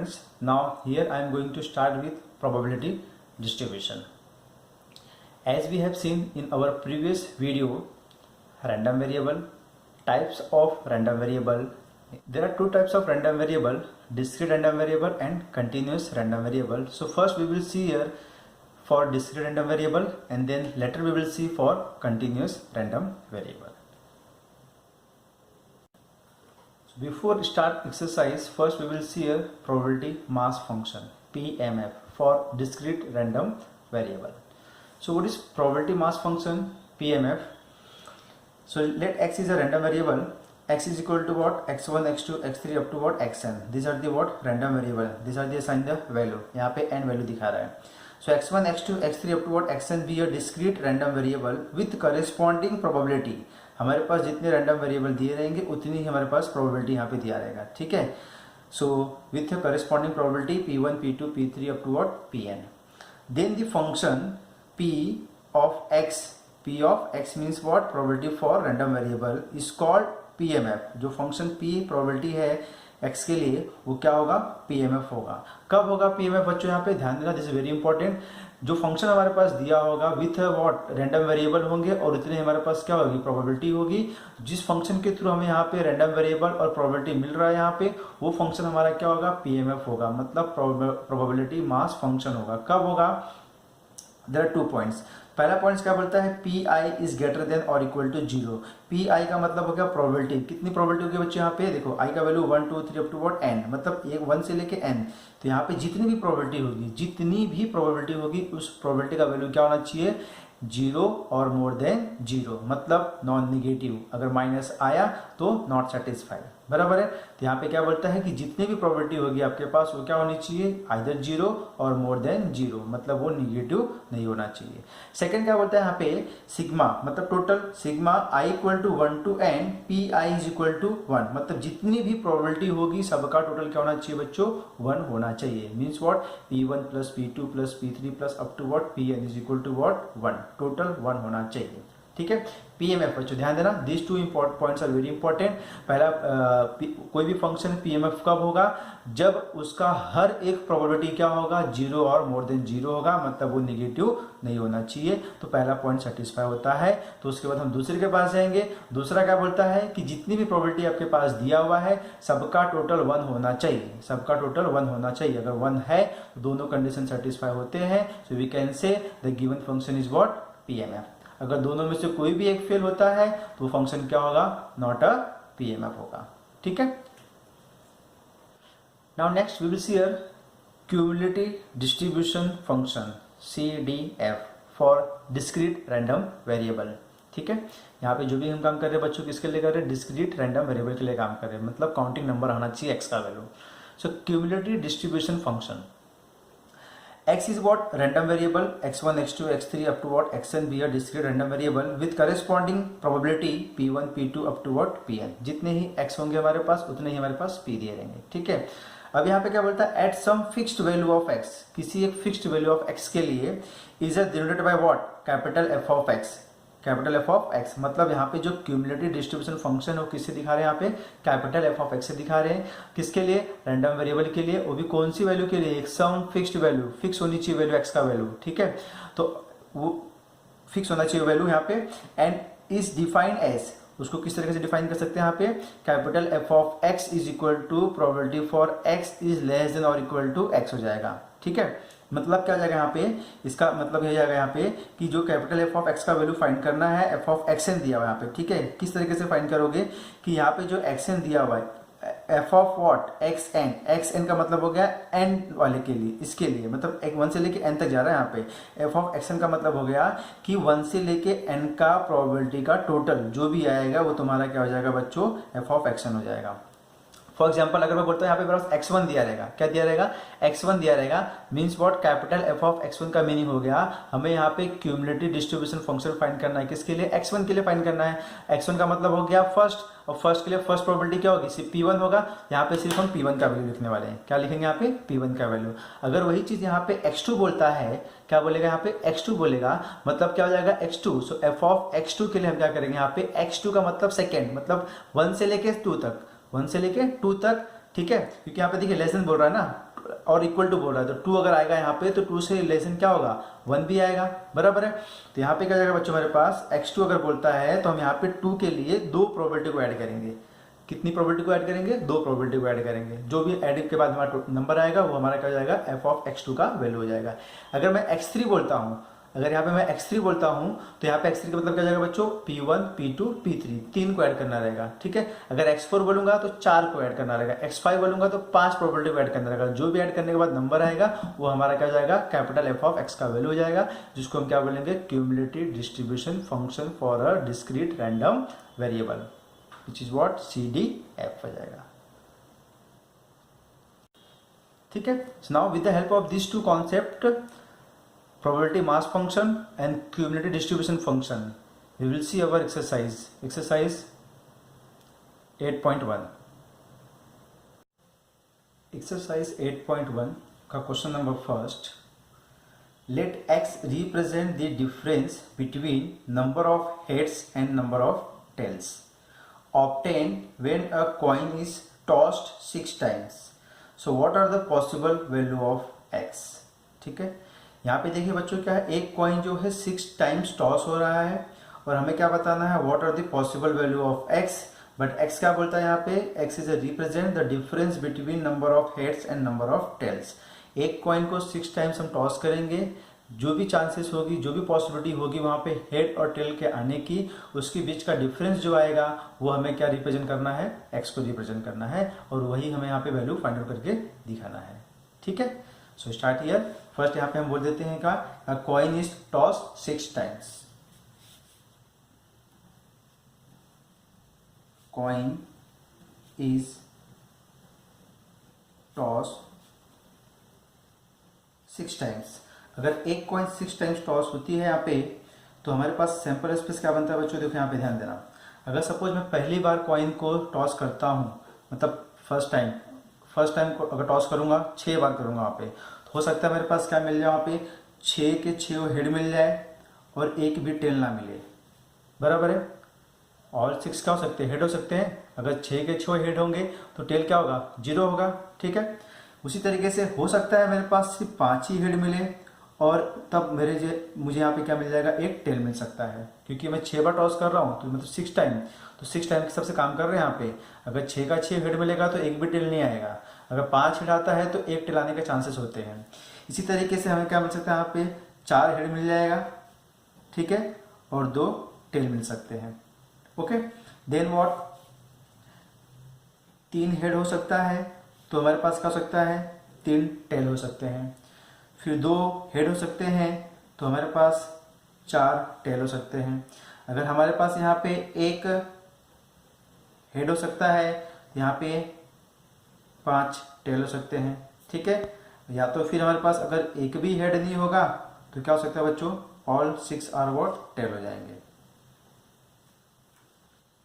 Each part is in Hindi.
students, now here I am going to start with probability distribution. As we have seen in our previous video, random variable, types of random variable. There are two types of random variable, discrete random variable and continuous random variable. So first we will see here for discrete random variable, and then later we will see for continuous random variable. So before start exercise, first we will see a probability mass function PMF for discrete random variable. So what is probability mass function PMF? So let x is a random variable. X is equal to what? x1, x2, x3 up to what? xn. These are the what? Random variable. These are the assigned the value. यहाँ पे n value दिखा रहा है. So x1, x2, x3 up to what? xn be a discrete random variable with corresponding probability. हमारे पास जितने random variable दिए रहेंगे उतनी ही हमारे पास probability यहाँ पे दिया रहेगा. ठीक है. So with a corresponding probability p1, p2, p3 up to what? pn. Then the function p of x means what? Probability for random variable is called PMF. जो फंक्शन P प्रोबेबिलिटी है x के लिए वो क्या होगा? PMF होगा. कब होगा PMF बच्चों? यहाँ पे ध्यान देना, दिस इज वेरी इंपॉर्टेंट. जो फंक्शन हमारे पास दिया होगा विथ व्हाट? रैंडम वेरिएबल होंगे और उतने हमारे पास क्या होगी? प्रोबेबिलिटी होगी. जिस फंक्शन के थ्रू हमें यहाँ पे रैंडम वेरिएबल और प्रोबेबिलिटी मिल रहा है यहाँ पे, वो फंक्शन हमारा क्या होगा? PMF होगा. मतलब प्रोबेबिलिटी मास फंक्शन होगा. कब होगा? There are 2 points. पहला पॉइंट क्या बोलता है? P I is greater than और इक्वल टू 0. पी आई का मतलब हो गया प्रोबेबिलिटी. कितनी प्रोबेबिलिटी होगी बच्चे? यहाँ पे देखो आई का value 1 2 3 up to what n, मतलब 1 से लेके n. तो यहाँ पे जितनी भी प्रोबेबिलिटी होगी उस प्रोबेबिलिटी का वैल्यू क्या होना चाहिए? 0 और मोर देन 0, मतलब नॉन निगेटिव. अगर माइनस आया तो नॉट सेटिस्फाइड. बराबर है. तो यहाँ पे क्या बोलता है कि जितनी भी प्रोबेबिलिटी होगी आपके पास वो क्या होनी चाहिए? आइदर 0 और मोर देन 0, मतलब वो निगेटिव नहीं होना चाहिए. सेकंड क्या बोलता है यहाँ पे? सिग्मा, मतलब total. Sigma I equal to 1 to n, P I is equal to 1, मतलब जितनी भी प्रोबेबिलिटी होगी सबका टोटल क्या होना चाहिए बच्चों? 1 होना चाहिए. Means what? p1 plus p2 plus p3 plus up to what? pn is equal to what? 1. Total 1 होना चाहिए. ठीक है. PMF बच्चों ध्यान देना, this 2 points are very important. पहला कोई भी फंक्शन PMF कब होगा? जब उसका हर एक प्रोबेबिलिटी क्या होगा? 0 और मोर देन 0 होगा, मतलब वो निगेटिव नहीं होना चाहिए. तो पहला पॉइंट सेटिस्फाई होता है. तो उसके बाद हम दूसरे के पास जाएंगे. दूसरा क्या बोलता है कि जितनी भी प्रोबेबिलिटी आपके पास दिया हुआ है सबका टोटल 1 होना चाहिए. सबका टोटल 1 होना चाहिए. अगर 1 है तो दोनों कंडीशन सेटिस्फाई होते हैं. So we can say the given function is what? PMF. अगर दोनों में से कोई भी एक फेल होता है तो वो फंक्शन क्या होगा? नॉट अ PMF होगा. ठीक है. Now next we will see here cumulative distribution function CDF for discrete random variable. ठीक है. यहाँ पे जो भी हम काम कर रहे हैं बच्चों किसके लिए कर रहे हैं? डिस्क्रीट रैंडम वेरिएबल के लिए काम कर रहे हैं, मतलब काउंटिंग नंबर आना चाहिए x का value. So cumulative distribution function x is what? Random variable x1, x2, x3 up to what? xn be a discrete random variable with corresponding probability p1, p2 up to what? pn. जितने ही x होंगे हमारे पास उतने ही हमारे पास p दिए रहेंगे. ठीक है. अब यहाँ पे क्या बोलता है? at some fixed value of x, किसी एक fixed value of x के लिए is denoted by what? Capital F of x. Capital F of x, मतलब यहाँ पे जो क्यूमुलेटिव डिस्ट्रीब्यूशन फंक्शन है वो किससे दिखा रहे हैं? यहाँ पे कैपिटल एफ ऑफ एक्स से दिखा रहे हैं. किसके लिए? रैंडम वेरिएबल के लिए. वो भी कौन सी वैल्यू के लिए? एक सम फिक्स्ड वैल्यू. फिक्स होनी चाहिए वैल्यू एक्स का वैल्यू. ठीक है. तो वो फिक्स होना चाहिए वैल्यू यहाँ पे. एंड इज डिफाइंड एज, उसको किस तरीके से डिफाइन कर सकते हैं यहाँ पे? Capital F of X is equal to probability for X is less than और इक्वल टू एक्स हो जाएगा. ठीक है. मतलब क्या जाएगा यहाँ पे? इसका मतलब ये जाएगा यहाँ पे कि जो कैपिटल एफ ऑफ एक्स का वैल्यू फाइंड करना है, एफ ऑफ एक्सएन दिया हुआ है यहाँ पे. ठीक है. किस तरीके से फाइंड करोगे कि यहाँ पे जो एक्सएन दिया हुआ है, F of what? Xn. Xn का मतलब हो गया एन वाले के लिए, इसके लिए मतलब 1 से लेके एन तक जा रहा है यहाँ पे. एफ ऑफ एक्सएन का मतलब हो गया कि 1 से लेके एन का प्रोबेबिलिटी का टोटल जो भी आएगा वो तुम्हारा क्या हो जाएगा बच्चों? एफ ऑफ एक्सएन हो जाएगा. फॉर एग्जाम्पल अगर मैं बोलता हूँ यहाँ पे मेरे पास x1 दिया रहेगा. क्या दिया रहेगा? x1 दिया रहेगा. Means what? Capital F of x1 का मीनिंग हो गया हमें यहाँ पे क्यूमुलेटिव डिस्ट्रीब्यूशन फंक्शन फाइंड करना है. किसके लिए? x1 के लिए फाइंड करना है. x1 का मतलब हो गया फर्स्ट, और फर्स्ट के लिए फर्स्ट प्रोबेबिलिटी क्या होगी? सिर्फ P1 होगा. यहाँ पे सिर्फ हम P1 का वैल्यू लिखने वाले हैं. क्या लिखेंगे यहाँ पे? P1 का वैल्यू. अगर वही चीज यहाँ पे x2 बोलता है, क्या बोलेगा यहाँ पे? x2 बोलेगा, मतलब क्या हो जाएगा? x2. So F of x2 के लिए हम क्या करेंगे यहाँ पे? x2 का मतलब सेकेंड, मतलब 1 से लेके 2 तक. 1 से लेके 2 तक. ठीक है. क्योंकि यहाँ पे देखिए लेस देन बोल रहा है ना, और इक्वल टू बोल रहा है, तो 2 अगर आएगा यहाँ पे तो 2 से लेसन क्या होगा, 1 भी आएगा, बराबर है। तो यहाँ पे क्या जाएगा बच्चों हमारे पास, x2 अगर बोलता है तो हम यहाँ पे 2 के लिए 2 प्रोबेबिलिटी को ऐड करेंगे। कितनी प्रोबेबिलिटी को ऐड करेंगे, 2 प्रोबेबिलिटी को ऐड करेंगे। जो भी ऐड के बाद हमारा नंबर आएगा वो हमारा क्या हो जाएगा, f ऑफ x2 का वैल्यू हो जाएगा। अगर मैं x3 बोलता हूँ, अगर यहाँ पे मैं x3 बोलता हूँ तो यहाँ पे x3 का मतलब क्या जाएगा बच्चों, p1 p2 p3, 3 को ऐड करना रहेगा, ठीक है। अगर x4 बोलूंगा तो 4 को ऐड करना रहेगा, x5 बोलूंगा तो 5 प्रोबेबिलिटी को ऐड करना रहेगा। जो भी ऐड करने के बाद नंबर आएगा वो हमारा क्या हो जाएगा, कैपिटल f ऑफ x का वैल्यू हो जाएगा, जिसको हम क्या बोलेंगे, cumulative distribution function for a discrete random variable, which is what, CDF हो जाएगा, ठीक है। Now with the help of this two concept, probability mass function and cumulative distribution function, we will see our exercise 8.1। exercise 8.1 का question number first, let x represent the difference between number of heads and number of tails obtained when a coin is tossed 6 times, so what are the possible value of x, ठीक है। यहाँ पे देखिए बच्चों क्या है, एक कॉइन जो है 6 टाइम्स टॉस हो रहा है और हमें क्या बताना है, what are the possible value of x, but x क्या बोलता है यहाँ पे, x is represent the difference between number of heads and number of tails. एक कॉइन को 6 टाइम्स हम टॉस करेंगे, जो भी चांसेस होगी, जो भी पॉसिबिलिटी होगी वहाँ पे हेड और टेल के आने की, उसके बीच का डिफरेंस जो आएगा वो हमें क्या रिप्रेजेंट करना है, x को रिप्रेजेंट करना है, और वही हमें यहाँ पे वैल्यू फाइंड आउट करके दिखाना है, ठीक है। So start here. फर्स्ट यहाँ पे हम बोल देते हैं का, अ coin is toss 6 times, coin is toss 6 times. अगर एक कॉइन 6 टाइम्स टॉस होती है यहाँ पे, तो हमारे पास सैंपल स्पेस क्या बनता है बच्चों, देखो यहाँ पे ध्यान देना। अगर सपोज मैं पहली बार कॉइन को टॉस करता हूँ, मतलब फर्स्ट टाइम को अगर टॉस करूंगा, 6 बार करूंगा वहाँ पे, तो हो सकता है मेरे पास क्या मिल जाए वहाँ पे, 6 के 6 हेड मिल जाए और एक भी टेल ना मिले, बराबर है। और 6 क्या हो सकते हैं, हेड हो सकते हैं। अगर 6 के 6 हेड होंगे तो टेल क्या होगा, 0 होगा, ठीक है। उसी तरीके से हो सकता है मेरे पास सिर्फ 5 ही हेड मिले और तब मुझे यहाँ पे क्या मिल जाएगा, एक टेल मिल सकता है, क्योंकि मैं 6 बार टॉस कर रहा हूँ तो मतलब 6 टाइम, तो 6 टाइम के सबसे काम कर रहे हैं यहाँ पे। अगर 6 का 6 हेड मिलेगा तो एक भी टेल नहीं आएगा, अगर 5 हेड आता है तो एक टेल आने के चांसेस होते हैं। इसी तरीके से हमें क्या मिल सकता है, यहाँ पे 4 हेड मिल जाएगा, ठीक है, और 2 टेल मिल सकते हैं, ओके। देन व्हाट, 3 हेड हो सकता है तो हमारे पास क्या हो सकता है, 3 टेल हो सकते हैं। फिर 2 हेड हो सकते हैं तो हमारे पास 4 टेल हो सकते हैं। अगर हमारे पास यहाँ पे एक हेड हो सकता है, यहाँ पे 5 टेल हो सकते हैं, ठीक है। या तो फिर हमारे पास अगर एक भी हेड नहीं होगा तो क्या हो सकता है बच्चों, ऑल 6 आर व्हाट, टेल हो जाएंगे,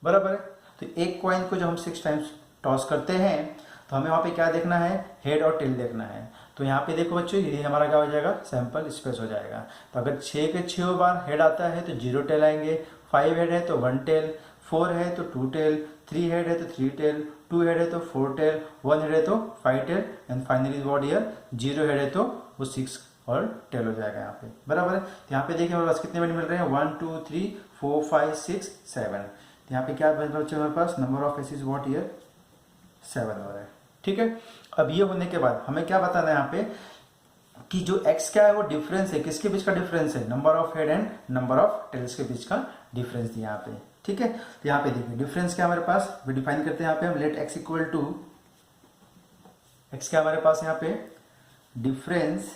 बराबर है। तो एक कॉइन को जब हम 6 टाइम्स टॉस करते हैं तो हमें वहाँ पे क्या देखना है, हेड और टेल देखना है। तो यहाँ पे देखो बच्चों, ये हमारा क्या हो जाएगा, सैंपल स्पेस हो जाएगा। तो अगर 6 के 6 बार हेड आता है तो 0 टेल आएंगे, 5 हेड है तो 1 टेल, 4 है तो 2 टेल, 3 हेड है तो 3 टेल, 2 हेड है तो 4 टेल, 1 हेड है तो 5 tail, and finally what here, 0 head है तो वो 6 और टेल हो जाएगा यहाँ पे, बराबर है। तो यहाँ पे देखिए हमारे पास कितने हेड मिल रहे हैं, 1 2 3 4 5 6 7। तो यहाँ पे क्या बच्चे हमारे पास, number of faces what here, 7 हो रहा है, ठीक है। अब ये होने के बाद हमें क्या बताना है यहाँ पे, कि जो x क्या है वो डिफरेंस है, किसके बीच का डिफरेंस है, number of head and number of tails के बीच का डिफरेंस दिया यहाँ पे, ठीक है। तो यहाँ पे देखिए डिफरेंस क्या हमारे पास, भी डिफाइन करते हैं यहाँ पे हम, let x equal to, x क्या हमारे पास यहाँ पे, difference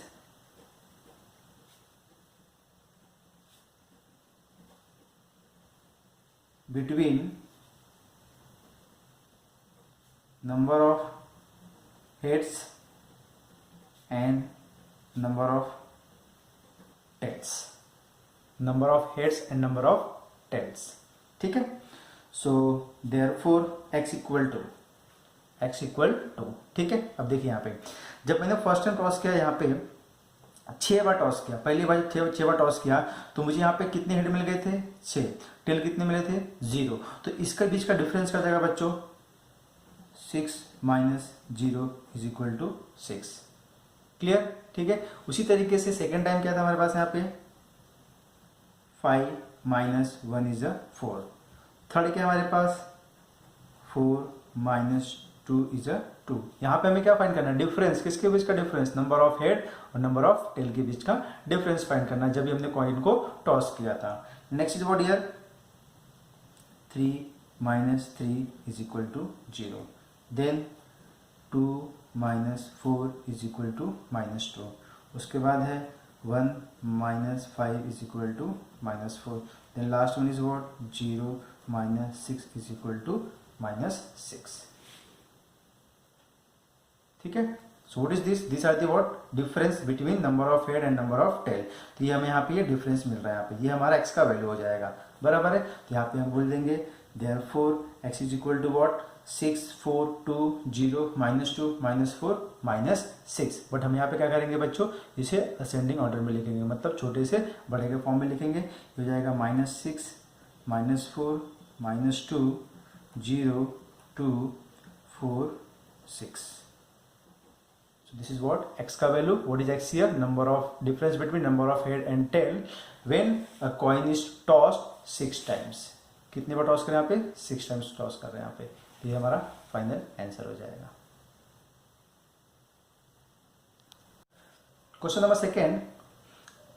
between number of heads and number of tails, number of heads and number of tails, ठीक है। सो therefore x इक्वल टू, ठीक है। अब देखिए यहाँ पे जब मैंने फर्स्ट टाइम टॉस किया, यहाँ पे 6 बार टॉस किया, पहली बार 6 बार टॉस किया तो मुझे यहाँ पे कितने हेड मिल गए थे, 6, टेल कितने मिले थे, 0। तो इसका बीच का डिफरेंस क्या जाएगा बच्चों, 6 - 0 = 6, क्लियर, ठीक है। उसी तरीके से सेकेंड टाइम क्या था हमारे पास यहाँ पे 5 माइनस 1 इज 4। थर्ड क्या हमारे पास 4 माइनस 2 इज 2। यहाँ पे हमें क्या फाइंड करना है, डिफरेंस, किसके बीच का डिफरेंस, नंबर ऑफ हेड और नंबर ऑफ टेल के बीच का डिफरेंस फाइंड करना है, जब भी हमने कॉइन को टॉस किया था। Next is what here 3 minus 3 is equal to 0। Then 2 minus 4 is equal to -2। उसके बाद है 1 minus 5 is equal to -4। Then last one is what 0 minus 6 is equal to -6। ठीक है। So what is this are the what difference between number of head and number of tail. तो ये हमें यहाँ पे ये डिफरेंस मिल रहा है, यहाँ पे ये हमारा x का वैल्यू हो जाएगा, बराबर है। तो यहाँ पे हम बोल देंगे therefore x is equal to what 6 4 2 0 -2 -4 -6। But हम यहाँ पे क्या करेंगे बच्चों, इसे असेंडिंग ऑर्डर में लिखेंगे, मतलब छोटे से बड़े के फॉर्म में लिखेंगे। ये हो जाएगा -6 -4 -2 0 2 4 6। So this is what x का value. What is x here? Number of difference between number of head and tail when a coin is tossed 6 times. कितने बार टॉस करें यहाँ पे 6 टाइम्स टॉस कर रहे हैं यहाँ पे। तो ये हमारा फाइनल आंसर हो जाएगा। Question number second,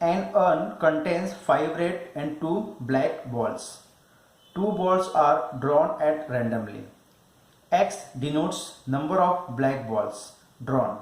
an urn contains 5 red and 2 black balls. 2 balls are drawn at randomly. X denotes number of black balls drawn.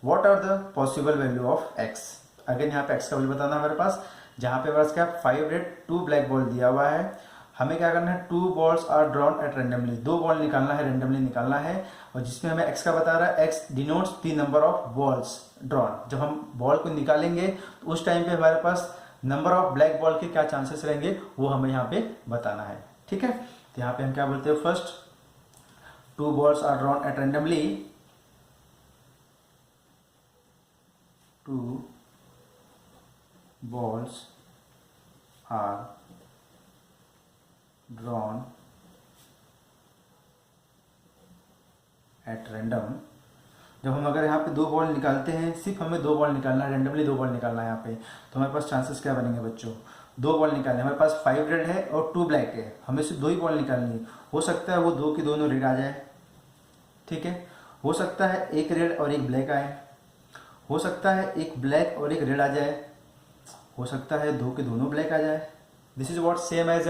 What are the possible value of x? Again यहाँ पे x का वैल्यू बताना है हमारे पास, जहाँ पे हमारे क्या 5 रेड 2 ब्लैक बॉल दिया हुआ है। हमें क्या करना है 2 balls are drawn at randomly, 2 ball निकालना है, रेंडमली निकालना है। और जिसमें हमें x का बता रहा है x denotes the number of balls drawn. जब हम बॉल को निकालेंगे तो उस टाइम पे हमारे पास नंबर ऑफ ब्लैक बॉल के क्या चांसेस रहेंगे वो हमें यहाँ पे बताना है। ठीक है। तो यहाँ पे हम क्या बोलते हैं, first 2 balls are drawn at randomly, 2 balls are drawn at random। जब हम अगर यहाँ पे 2 बॉल निकालते हैं, सिर्फ हमें 2 बॉल निकालना है, रेंडमली 2 बॉल निकालना है यहाँ पे, तो हमारे पास चांसेस क्या बनेंगे बच्चों, 2 बॉल निकालने, हमारे पास 5 रेड है और 2 ब्लैक है, हमें सिर्फ 2 ही बॉल निकालनी है। हो सकता है वो 2 के दोनों रेड आ जाए, ठीक है। हो सकता है एक रेड और एक ब्लैक आए, हो सकता है एक ब्लैक और एक रेड आ जाए, हो सकता है 2 के दोनों ब्लैक आ जाए। This is what same as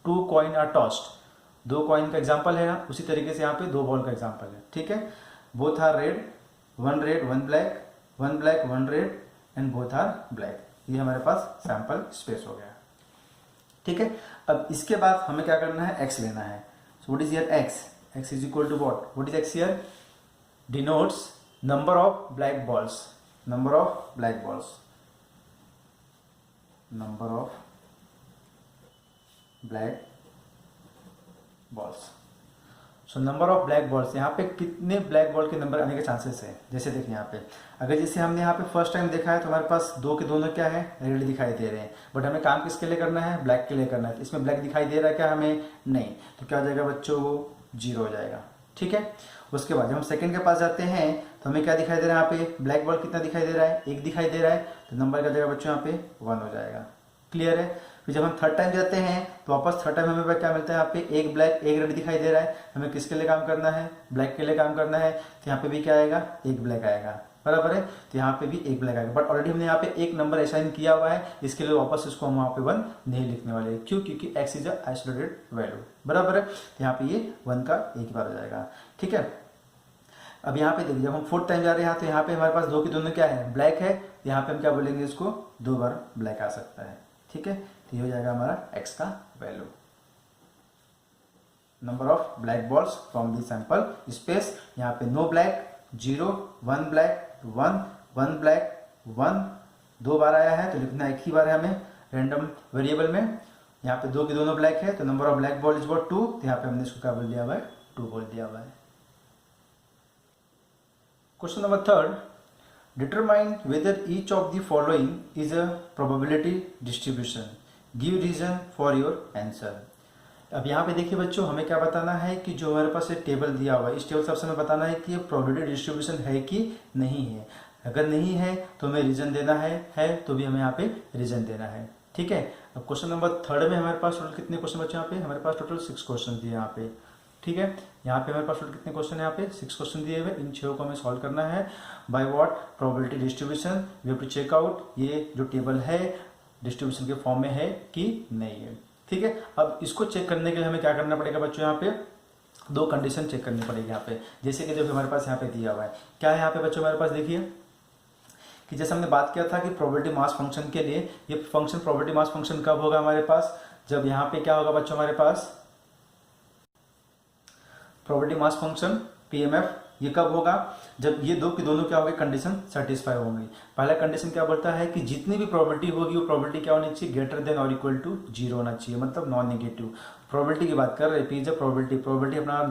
2 coin are tossed. 2 coin का एग्जांपल है ना, उसी तरीके से यहाँ पे 2 बॉल का एग्जांपल है। ठीक है। Both are red 1 black 1 black 1 red and both are black. ये हमारे पास सैंपल स्पेस हो गया। ठीक है। अब इसके बाद हमें क्या करना है, एक्स लेना है। So what is here x, x is equal to what is x here, denotes number of black balls, number of black balls, number of black balls। So number of black balls, यहाँ पे कितने ब्लैक बॉल के नंबर आने के चांसेस है। जैसे देखिए यहाँ पे अगर जैसे हमने यहाँ पे फर्स्ट टाइम देखा है तो हमारे पास 2 के दोनों क्या है, रेड दिखाई दे रहे हैं, बट हमें काम किसके लिए करना है, ब्लैक के लिए करना है। इसमें ब्लैक दिखाई दे रहा है क्या हमें, नहीं, तो क्या हो जाएगा बच्चों, वो 0 हो जाएगा। ठीक है। उसके बाद जब हम सेकंड के पास जाते हैं तो हमें क्या दिखाई दे रहा है, यहाँ पे ब्लैक बॉल कितना दिखाई दे रहा है, 1 दिखाई दे रहा है, तो नंबर क्या जाएगा बच्चों यहाँ पे 1 हो जाएगा। क्लियर है। फिर जब हम थर्ड टाइम जाते हैं तो वापस थर्ड टाइम हमें क्या मिलता है, यहाँ पे 1 ब्लैक 1 रेड दिखाई दे रहा है, हमें किसके लिए काम करना है, ब्लैक के लिए काम करना है। तो यहाँ पे भी क्या आएगा, 1 ब्लैक आएगा, बराबर है। तो यहाँ पे भी 1 ब्लैक आएगा, बट ऑलरेडी हमने यहाँ पे 1 नंबर असाइन किया हुआ है, इसके लिए वापस इसको हम वहाँ पे 1 नहीं लिखने वाले। क्यों, क्योंकि x इज आइसोलेटेड वैल्यू, बराबर है। तो यहाँ पे ये 1 का एक बार हो जाएगा। ठीक है। अब यहाँ पे देखिए जब हम फोर्थ टाइम जा रहे हैं तो यहाँ पे हमारे पास 2 के दोनों क्या है, ब्लैक है, यहाँ पे हम क्या बोलेंगे, इसको 2 बार ब्लैक आ सकता है। ठीक है। तो ये हो जाएगा हमारा x का value, number of black balls from the sample space. यहाँ पे नो ब्लैक 0 1 ब्लैक 1 1 ब्लैक 1 2 बार आया है, तो लिखना एक ही बार है हमें रैंडम वेरिएबल में। यहाँ पे 2 के दोनों ब्लैक है, तो number of black ball is what 2, तो यहाँ पे हमने इसको क्या बोल दिया हुआ है, 2 बोल दिया हुआ है। Question number 3, determine whether each of the following is a probability distribution. Give reason for your answer. अब यहाँ पे देखिए बच्चों हमें क्या बताना है कि जो हमारे पास एक टेबल दिया हुआ है, इस टेबल से हमें बताना है कि ये प्रोबेबिलिटी डिस्ट्रीब्यूशन है कि नहीं है। अगर नहीं है तो हमें रीजन देना है तो भी हमें यहाँ पे रीजन देना है। ठीक है, अब क्वेश्चन नंबर 3 में हमारे पास टोटल कितने क्वेश्चन बचे यहाँ पे, हमारे पास टोटल 6 क्वेश्चन दिए यहाँ पे। ठीक है, यहाँ पे हमारे पास टोटल कितने क्वेश्चन है, यहाँ पे 6 क्वेश्चन दिए हुए, इन 6 को हमें सॉल्व करना है। By what, probability distribution. We have to check out ये जो टेबल है डिस्ट्रीब्यूशन के फॉर्म में है कि नहीं है। ठीक है, अब इसको चेक करने के लिए हमें क्या करना पड़ेगा बच्चों, यहाँ पे 2 कंडीशन चेक करनी पड़ेगी यहाँ पे। जैसे कि जो हमारे पास यहाँ पे दिया हुआ है, क्या है यहाँ पे बच्चों हमारे पास, देखिए कि जैसे हमने बात किया था कि प्रोबेबिलिटी मास फंक्शन के लिए ये फंक्शन प्रोबेबिलिटी मास फंक्शन कब होगा हमारे पास, जब यहाँ पे क्या होगा बच्चों हमारे पास प्रोबेबिलिटी मास फंक्शन पीएमएफ, ये कब होगा, जब ये दो की दोनों क्या होगी कंडीशन सेटिस्फाई होंगी। पहला कंडीशन क्या बोलता है कि जितनी भी प्रोबेबिलिटी होगी वो प्रोबेबिलिटी क्या होनी चाहिए, ग्रेटर देन और इक्वल टू 0 होना चाहिए, मतलब नॉन नेगेटिव। प्रोबेबिलिटी की बात कर रहे हैं, जब प्रोबेबिलिटी अपना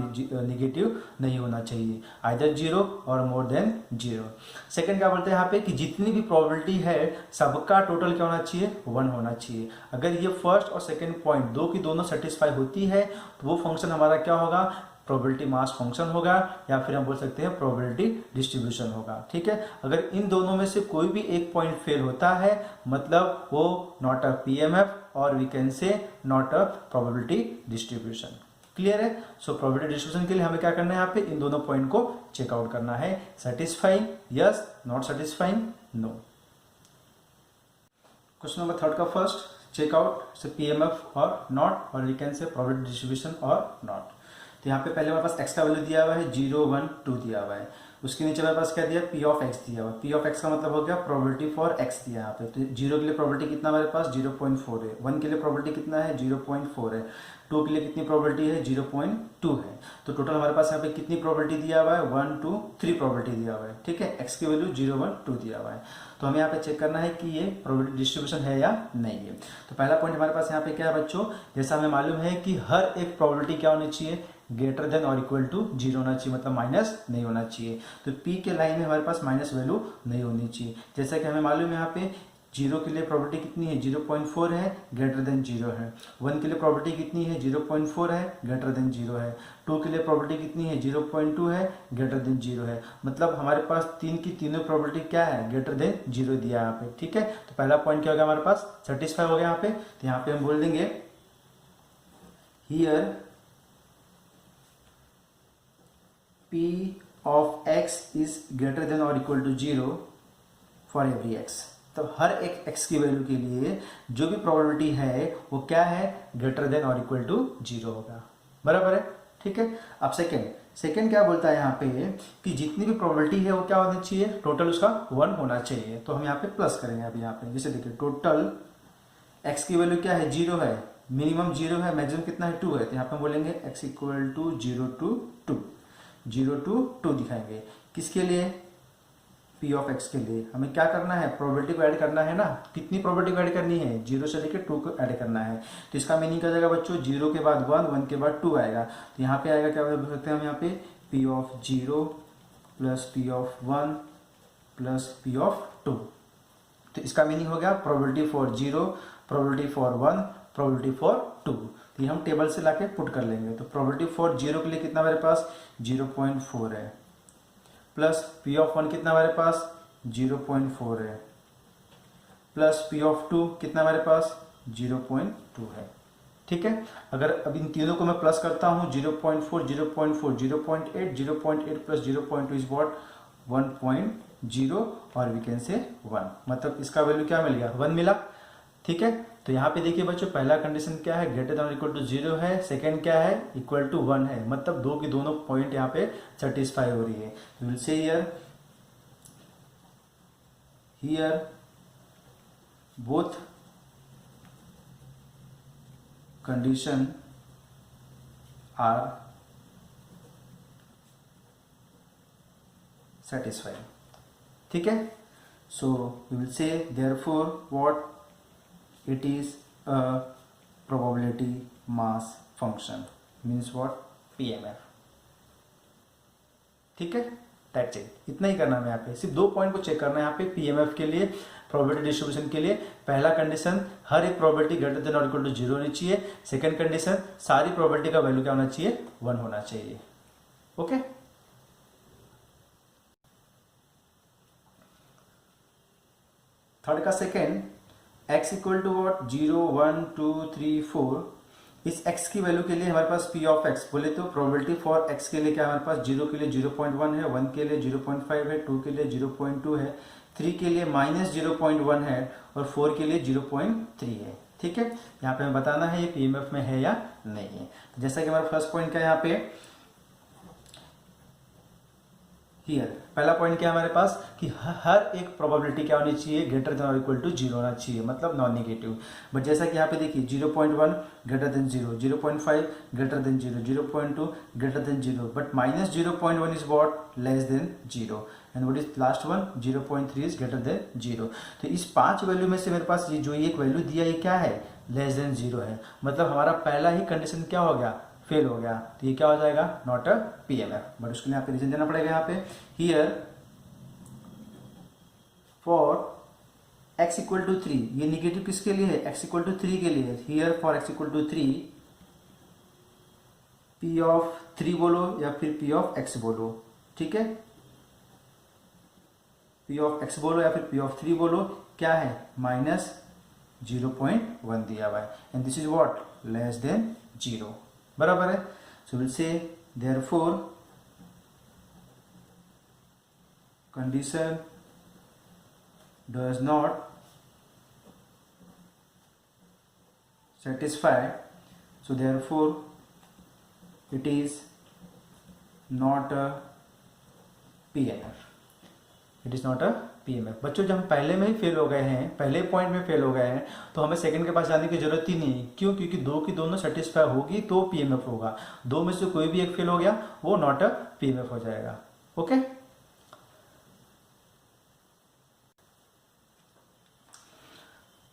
नेगेटिव नहीं होना चाहिए, आइदर 0 और मोर देन 0। सेकंड क्या बोलते हैं यहाँ पे कि जितनी भी प्रोबेबिलिटी है सबका टोटल क्या होना चाहिए, 1 होना चाहिए। अगर ये फर्स्ट और सेकंड पॉइंट दो की दोनों सेटिस्फाई होती है तो वो फंक्शन हमारा क्या होगा, प्रोबेबिलिटी मास फंक्शन होगा, या फिर हम बोल सकते हैं प्रोबेबिलिटी डिस्ट्रीब्यूशन होगा। ठीक है, अगर इन दोनों में से कोई भी एक पॉइंट फेल होता है मतलब वो नॉट अ पीएमएफ और we can say not a probability distribution. Clear है, सो प्रोबेबिलिटी डिस्ट्रीब्यूशन के लिए हमें क्या करना है, यहाँ पे इन दोनों पॉइंट को चेकआउट करना है, satisfying yes, not satisfying no. Question number 3 का फर्स्ट चेकआउट से पीएमएफ और नॉट, और we can say probability distribution और नॉट। तो यहाँ पे पहले हमारे पास x का वैल्यू दिया हुआ है 0 1 2 दिया हुआ है, उसके नीचे हमारे पास क्या दिया, p ऑफ x दिया हुआ है। p ऑफ x का मतलब हो गया प्रोबेबिलिटी फॉर x दिया यहाँ पे। तो 0 के लिए प्रोबेबिलिटी कितना हमारे पास 0.4 है, 1 के लिए प्रोबेबिलिटी कितना है 0.4 है, 2 के लिए कितनी प्रोबेबिलिटी है 0.2 है। तो टोटल हमारे पास यहाँ पे कितनी प्रोबेबिलिटी दिया हुआ है 1 2 3 प्रोबेबिलिटी दिया हुआ है। ठीक है, x की वैल्यू 0 1 2 दिया हुआ है। तो हमें यहाँ पे चेक करना है कि ये प्रोबेबिलिटी डिस्ट्रीब्यूशन है या नहीं है। तो पहला पॉइंट हमारे पास यहाँ पे क्या है बच्चों, जैसा हमें मालूम है कि हर एक प्रोबेबिलिटी क्या होनी चाहिए, ग्रेटर देन और इक्वल टू 0 होना चाहिए, मतलब माइनस नहीं होना चाहिए। तो p के लाइन में हमारे पास माइनस वैल्यू नहीं होनी चाहिए। जैसा कि हमें मालूम है यहाँ पे 0 के लिए प्रोबेबिलिटी कितनी है 0.4 है, ग्रेटर देन 0 है। 1 के लिए प्रोबेबिलिटी कितनी है 0.4 है, ग्रेटर देन 0 है। 2 के लिए प्रोबेबिलिटी कितनी है 0.2 है, ग्रेटर देन 0 है। मतलब हमारे पास 3 की तीनों प्रोबेबिलिटी क्या है, ग्रेटर देन 0 दिया यहाँ पे। ठीक है, तो पहला पॉइंट क्या हो गया हमारे पास, सेटिस्फाई हो गया यहाँ पे। तो यहाँ पे हम बोल देंगे here p of x is greater than or equal to 0 for every x। तो हर एक x की वैल्यू के लिए जो भी प्रोबेबिलिटी है वो क्या है, ग्रेटर देन और इक्वल टू 0 होगा, बराबर है। ठीक है, अब सेकेंड क्या बोलता है यहाँ पे कि जितनी भी प्रोबेबिलिटी है वो क्या होनी चाहिए, टोटल उसका 1 होना चाहिए। तो हम यहाँ पे प्लस करेंगे। अभी यहाँ पे जैसे देखिए टोटल x की वैल्यू क्या है 0 है, मिनिमम 0 है, मैक्सिमम कितना है 2 है। तो यहाँ पे हम बोलेंगे x equal to 0 to 2, 0 to 2 दिखाएंगे। किसके लिए, p ऑफ x के लिए। हमें क्या करना है, प्रोबेबिलिटी को ऐड करना है ना। कितनी प्रोबेबिलिटी को ऐड करनी है, 0 से लेकर 2 को ऐड करना है। तो इसका मीनिंग क्या जाएगा बच्चों, 0 के बाद 1, 1 के बाद 2 आएगा। तो यहाँ पे आएगा क्या बोल सकते हैं हम यहाँ पे p of 0 plus p of 1 plus p of 2। तो इसका मीनिंग हो गया probability for 0, probability for 1, probability for 2। तो ये हम टेबल से लाके पुट कर लेंगे। तो प्रोबेबिलिटी फॉर 0 के लिए कितना हमारे पास 0.4 है, प्लस p ऑफ 1 कितना हमारे पास 0.4 है, प्लस p ऑफ 2 कितना हमारे पास 0.2 है। ठीक है, अगर अब इन तीनों को मैं प्लस करता हूँ 0.4 0.4 0.8 0.8 प्लस 0.2 इज वॉट 1.0 और वी कैन से 1, मतलब इसका वैल्यू क्या मिल गया 1 मिला। ठीक है, तो यहाँ पे देखिए बच्चों पहला कंडीशन क्या है, ग्रेटर देन इक्वल टू 0 है, सेकंड क्या है इक्वल टू 1 है, मतलब दो की दोनों पॉइंट यहाँ पे सेटिस्फाई हो रही है। Will say here both condition are satisfied. ठीक है, so we will say therefore what it is a probability mass function means what PMF। ठीक है, दैट्स इट, इतना ही करना है यहाँ पे। सिर्फ 2 पॉइंट को चेक करना है यहाँ पे PMF के लिए, प्रोबेबिलिटी डिस्ट्रीब्यूशन के लिए। पहला कंडीशन हर एक प्रोबेबिलिटी ग्रेटर देन और इक्वल टू 0 होनी चाहिए। सेकंड कंडीशन सारी प्रोबेबिलिटी का वैल्यू क्या होना चाहिए 1 होना चाहिए। ओके थर्ड का second, x equal to what 0 1 2 3 4, इस x की वैल्यू के लिए हमारे पास p ऑफ x बोले तो प्रोबेबिलिटी फॉर x के लिए क्या हमारे पास 0 के लिए 0.1 है, 1 के लिए 0.5 है, 2 के लिए 0.2 है, 3 के लिए -0.1 है और 4 के लिए 0.3 है। ठीक है, यहाँ पे हमें बताना है ये पीएमएफ में है या नहीं है। तो जैसा कि हमारा फर्स्ट पॉइंट क्या है यहाँ पे, हियर पहला पॉइंट क्या है हमारे पास कि हर एक प्रोबेबिलिटी क्या होनी चाहिए, ग्रेटर देन और इक्वल टू 0 होना चाहिए, मतलब नॉन नेगेटिव। बट जैसा कि यहाँ पे देखिए 0.1 greater than 0, 0.5 greater than 0, 0.2 greater than 0, but -0.1 is what less than 0 and what is last one 0.3 is greater than 0। तो इस 5 वैल्यू में से मेरे पास ये जो एक वैल्यू दिया ये क्या है, लेस देन 0 है, मतलब हमारा पहला ही कंडीशन क्या हो गया, फेल हो गया। तो ये क्या हो जाएगा, नॉट अ पीएमएफ। बट उसके लिए यहाँ पे रीजन देना पड़ेगा, यहाँ पे here for x equal to 3, ये निगेटिव किसके लिए है, x इक्वल टू 3 के लिए। Here for x equal to 3, p of 3 बोलो या फिर p ऑफ x बोलो, ठीक है, p ऑफ x बोलो या फिर p ऑफ 3 बोलो, क्या है -0.1 दिया हुआ है and this is what less than 0, बराबर है। So will say therefore condition does not satisfy, so therefore it is not a PMF, it is not a PMF। बच्चों जब हम पहले में ही फेल हो गए हैं, पहले पॉइंट में फेल हो गए हैं, तो हमें सेकंड के पास जाने की जरूरत ही नहीं। क्यों, क्योंकि दो की दोनों सेटिस्फाई होगी तो PMF होगा, दो में से कोई भी एक फेल हो गया वो नॉट अ PMF हो जाएगा। ओके,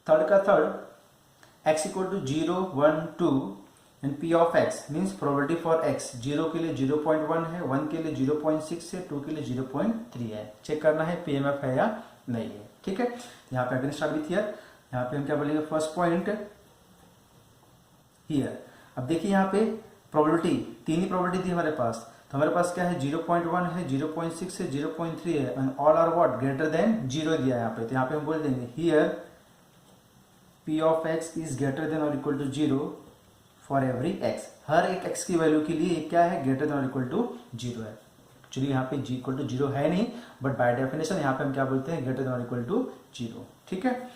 थर्ड का third, x equal to 0 1 2 and p of x means probability for x 0 के लिए 0.1 है, 1 के लिए 0.6 है, 2 के लिए 0.3 है। चेक करना है पीएमएफ है या नहीं है। ठीक है, यहाँ पे अगेन स्टार्ट विथ हियर, यहाँ पे हम क्या बोलेंगे, फर्स्ट पॉइंट हियर। अब देखिए यहाँ पे प्रोबेबिलिटी, तीन ही प्रोबेबिलिटी थी हमारे पास, तो हमारे पास क्या है 0.1 है, 0.6 है, 0.3 है and all are what greater than 0 दिया है यहाँ पे। तो यहाँ पे हम बोल देंगे here p of x is greater than और equal to 0 for every x, हर एक x की वैल्यू के लिए क्या है, ग्रेटर देन और इक्वल टू 0 है। एक्चुअली यहाँ पे g इक्वल टू 0 है नहीं, बट बाय डेफिनेशन यहाँ पे हम क्या बोलते हैं, ग्रेटर देन और इक्वल टू 0। ठीक है,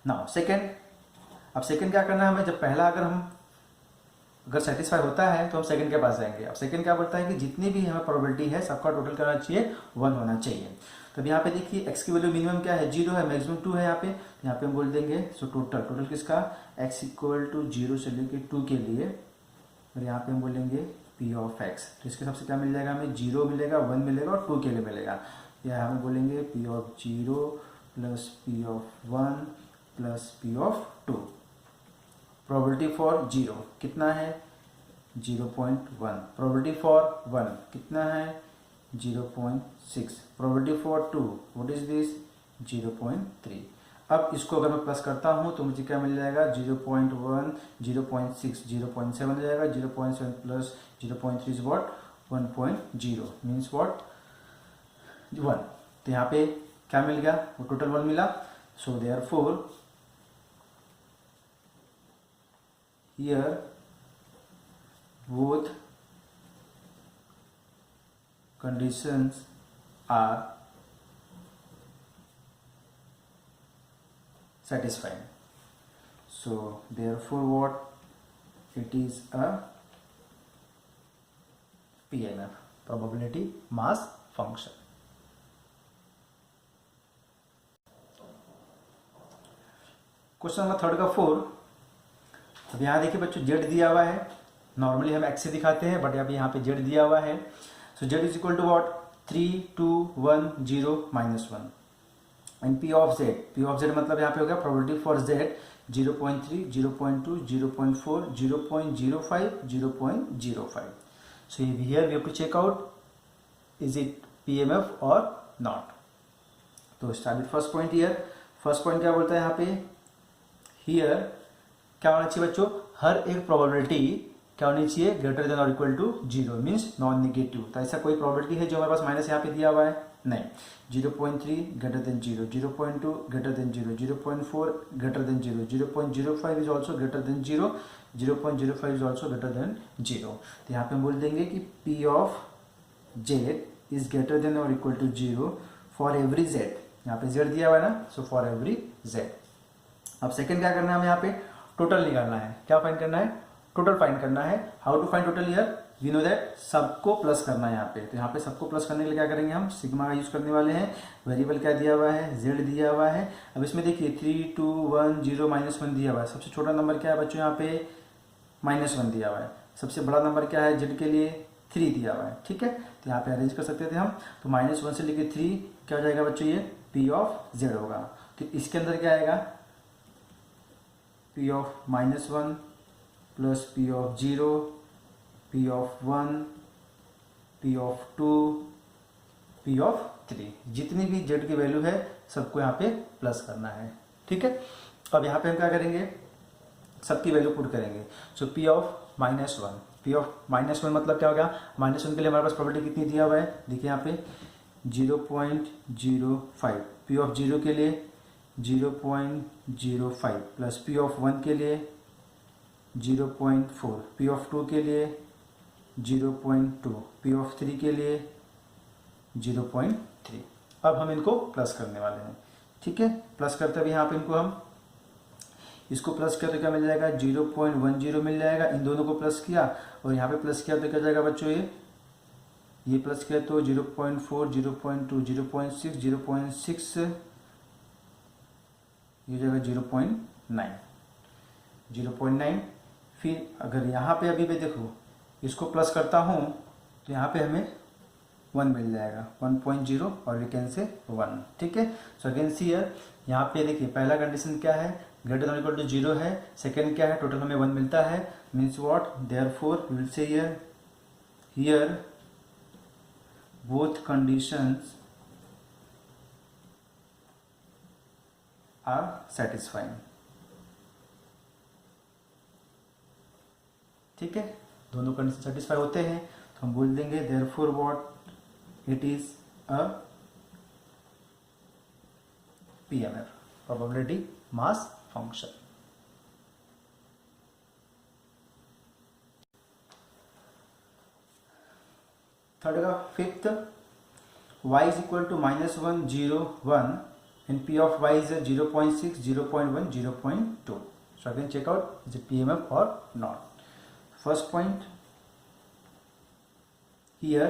नाउ सेकेंड, अब सेकेंड क्या करना है हमें, जब पहला अगर सेटिस्फाई होता है तो हम सेकंड के पास जाएंगे। अब सेकंड क्या बोलता है कि जितनी भी हमें प्रोबेबिलिटी है सबका टोटल करना चाहिए 1 होना चाहिए। तो यहाँ पे देखिए x की वैल्यू मिनिमम क्या है, 0 है, मैक्सिमम 2 है। यहाँ पे हम बोल देंगे सो टोटल किसका, x इक्वल टू 0 से लेके 2 के लिए, और यहाँ पे हम बोलेंगे p ऑफ x। तो इसके सबसे क्या मिल जाएगा हमें, 0 मिलेगा, 1 मिलेगा और 2 के लिए मिलेगा। या हमें बोलेंगे p of 0 plus p of 1 plus p of 2। Probability for 0 कितना है, 0.1। प्रोबेबिलिटी फॉर 1 कितना है, 0.6। Probability for 2 what is this, 0.3। अब इसको अगर मैं प्लस करता हूं तो मुझे क्या मिल जाएगा, 0.1 0.6 0.7 हो जाएगा, 0.7 plus 0.3 is what 1.0 means what 1। तो यहाँ पे क्या मिल गया, वो टोटल 1 मिला। So therefore here both conditions are satisfied, so therefore what it is a PMF, probability mass function। Question number third का 4। अब यहाँ देखिए बच्चों z दिया हुआ है, नॉर्मली हम x से दिखाते हैं बट अभी यहाँ पे z दिया हुआ है। So z is equal to what 3 2 1 0 -1 and p of z मतलब यहाँ पे हो गया probability for z 0.3 0.2 0.4 0.05 0.05। So here we have to check out is it PMF और नॉट। तो start with first point here. First point क्या बोलता है यहाँ पे, हियर क्या होना चाहिए बच्चों, हर एक प्रोबेबिलिटी क्या होनी चाहिए, ग्रेटर देन और equal to 0 means non negative. तो ऐसा कोई प्रॉपर्टी है जो हमारे पास माइनस यहाँ पे दिया हुआ है, नहीं। 0.3 greater than 0, 0.2 greater than 0, 0.4 greater than 0, 0.05 is also greater than 0, 0.05 is also greater than 0। तो यहाँ पे हम बोल देंगे कि P of Z is greater than और equal to 0 for every Z। यहाँ पे Z दिया हुआ है ना, सो फॉर एवरी Z। अब सेकंड क्या करना है, हमें यहाँ पे टोटल निकालना है। क्या फाइंड करना है, टोटल फाइंड करना है। How to find total here, we know that सबको प्लस करना है यहाँ पे। तो यहाँ पे सबको प्लस करने के लिए क्या करेंगे, हम सिग्मा का यूज करने वाले हैं। वेरिएबल क्या दिया हुआ है, Z दिया हुआ है। अब इसमें देखिए 3, 2, 1, 0, -1 दिया हुआ है। सबसे छोटा नंबर क्या है बच्चों, यहाँ पे -1 दिया हुआ है। सबसे बड़ा नंबर क्या है Z के लिए, 3 दिया हुआ है। ठीक है, तो यहाँ पे अरेंज कर सकते थे हम। तो -1 से लेके 3 क्या हो जाएगा बच्चों, ये P ऑफ Z होगा। तो इसके अंदर क्या आएगा, P of -1 plus P of 0, P of 1, P of 2, P of 3। जितनी भी Z की वैल्यू है सबको यहाँ पे प्लस करना है। ठीक है, अब यहाँ पे हम क्या करेंगे, सबकी वैल्यू पुट करेंगे। सो P ऑफ -1, P ऑफ -1 मतलब क्या हो गया, -1 के लिए हमारे पास प्रॉपर्टी कितनी दिया हुआ है, देखिए यहाँ पे 0.05। P ऑफ 0 के लिए 0.05 प्लस P ऑफ 1 के लिए 0.4, P ऑफ 2 के लिए 0.2, P ऑफ 3 के लिए 0.3। अब हम इनको प्लस करने वाले हैं। ठीक है, प्लस करते हुए यहाँ पे इनको हम इसको प्लस किया तो क्या मिल जाएगा, 0.10 मिल जाएगा। इन दोनों को प्लस किया और यहाँ पे प्लस किया तो क्या जाएगा बच्चों, ये प्लस किया तो 0.4, 0.2, 0.6, 0.6, ये जाएगा 0.9, 0.9। फिर अगर यहाँ पे अभी भी देखो इसको प्लस करता हूँ तो यहाँ पे हमें 1 मिल जाएगा, 1.0 और वी कैन से 1। ठीक है, सो अगेन सी हियर, यहाँ पे देखिए पहला कंडीशन क्या है, ग्रेटर देन इक्वल टू 0 है। सेकंड क्या है, टोटल हमें 1 मिलता है, means what, therefore we will say here both conditions are satisfying. ठीक है, दोनों कंडीशन सेटिस्फाई होते हैं तो हम बोल देंगे therefore what, it is a PMF, probability mass function. Third का fifth, y is equal to -1, 0, 1 and P of y is 0.6, 0.1, 0.2. So again check out, is it PMF or not. First point here,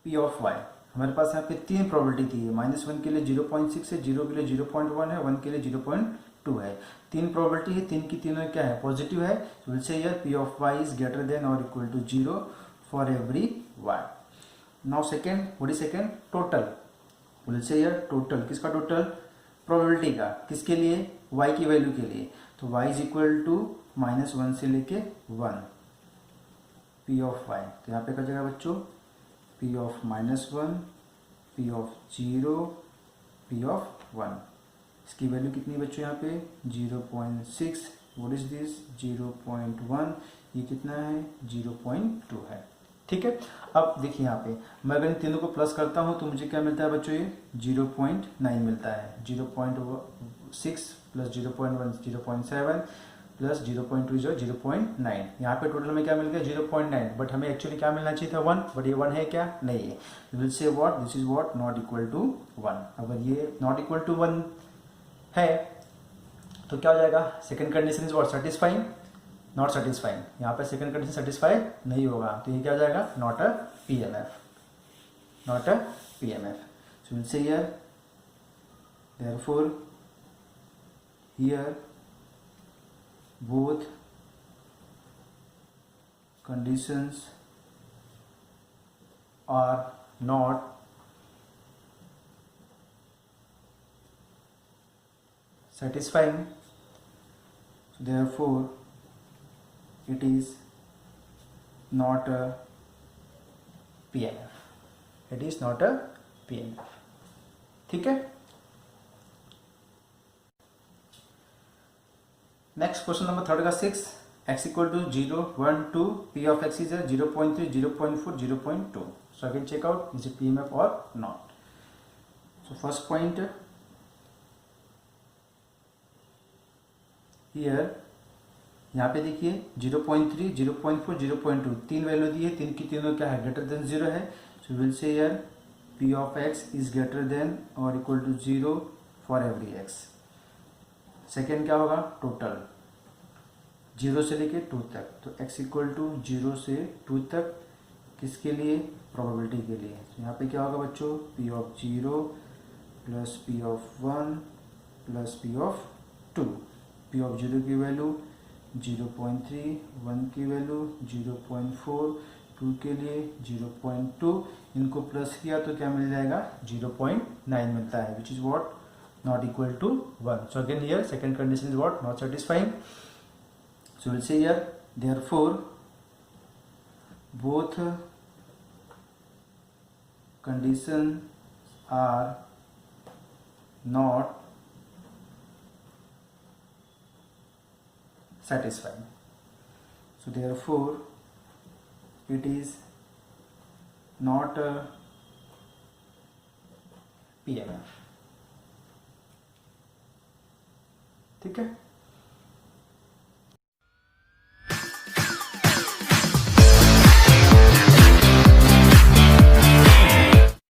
P of y, हमारे पास यहाँ पे 3 प्रोबेबिलिटी थी। -1 के लिए 0.6 है, 0 के लिए 0.1 है, 1 के लिए 0.2 है। 3 प्रोबेबिलिटी है, 3 की तीनों क्या है, पॉजिटिव है। So we'll say here P of y is greater than or equal to 0 for every y. Now second, what is second? Total. We'll say here total, किसका टोटल, प्रोबेबिलिटी का, किसके लिए, y की वैल्यू के लिए। तो y is equal to -1 से लेके 1, P of y। तो यहाँ पे क्या जाएगा बच्चों, P of -1, P of 0, P of 1। इसकी वैल्यू कितनी बच्चों, यहाँ पे 0.6, व्हाट इज दिस 0.1, ये कितना है 0.2 है। ठीक है, अब देखिए यहाँ पे मैं अगर इन तीनों को प्लस करता हूँ तो मुझे क्या मिलता है बच्चों, ये 0.9 मिलता है। 0.6 प्लस 0.1 0.7 प्लस 0.2 जो 0.9। यहाँ पे टोटल में क्या मिल गया 0.9, बट हमें एक्चुअली क्या मिलना चाहिए था 1, बट ये 1 है क्या, नहीं है। Will say what, this is what, not equal to 1। अगर ये नॉट इक्वल टू 1 है तो क्या हो जाएगा, second condition is what, satisfying, not satisfying. यहाँ पे सेकंड कंडीशन सेटिस्फाई नहीं होगा तो ये क्या हो जाएगा, not a PMF, not a PMF। So will say here therefore here both conditions are not satisfying, so therefore it is not a PMF, it is not a PMF। ठीक है, नेक्स्ट क्वेश्चन नंबर थर्ड का 6, x equal to 0, 1, 2, p of x is a 0.3, 0.4, 0.2. So I can check out is it PMF or not. So first point here, यहाँ पे देखिए 0.3, 0.4, 0.2 तीन वैल्यू दी है, तीन की तीनों क्या है, ग्रेटर देन 0 है. So will say here p of x is greater than or equal to 0 for every x. Second क्या होगा, टोटल 0 से लेके 2 तक. तो x इक्वल टू 0 से 2 तक किसके लिए, प्रोबेबिलिटी के लिए. तो यहाँ पे क्या होगा बच्चों, p of 0 plus p of 1 plus p of 2. p of 0 की वैल्यू 0.3, 1 की वैल्यू 0.4, 2 के लिए 0.2. इनको प्लस किया तो क्या मिल जाएगा, 0.9 मिलता है, which is what, not equal to 1. So again here second condition is what, not satisfying. So we'll say here therefore both conditions are not satisfying. So therefore it is not a PMF. ठीक है.